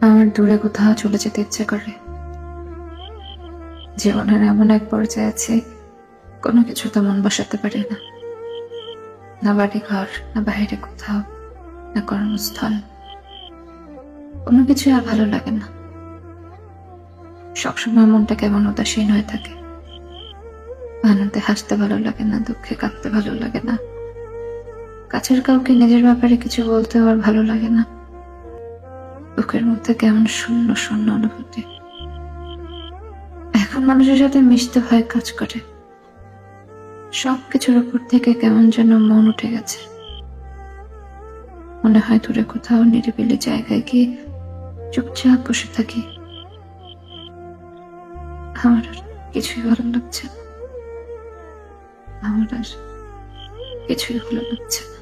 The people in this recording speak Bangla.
আমার দূরে কোথাও চলে যেতে ইচ্ছে করে। জীবনের এমন এক পর্যায়ে আছে, কোনো কিছুতে মন বসাতে পারি না। না বাড়ি ঘর, না বাইরে কোথাও, না কর্মস্থল, কোনো কিছু আর ভালো লাগে না। সবসময় মনটা কেমন উদাসীন হয়ে থাকে। আনন্দে হাসতে ভালো লাগে না, দুঃখে কাঁদতে ভালো লাগে না। কাছের কাউকে নিজের ব্যাপারে কিছু বলতে আর ভালো লাগে না। বুকের মধ্যে কেমন শূন্য শূন্য অনুভূতি। এখন মানুষের সাথে মিশতে ভয় কাজ করে। সবকিছুর উপর থেকে কেমন যেন মন উঠে গেছে। মনে হয় দূরে কোথাও নিরিবিলি জায়গায় গিয়ে চুপচাপ বসে থাকি। আমার আর কিছুই ভালো লাগছে না। আমার আর কিছুই ভালো লাগছে না।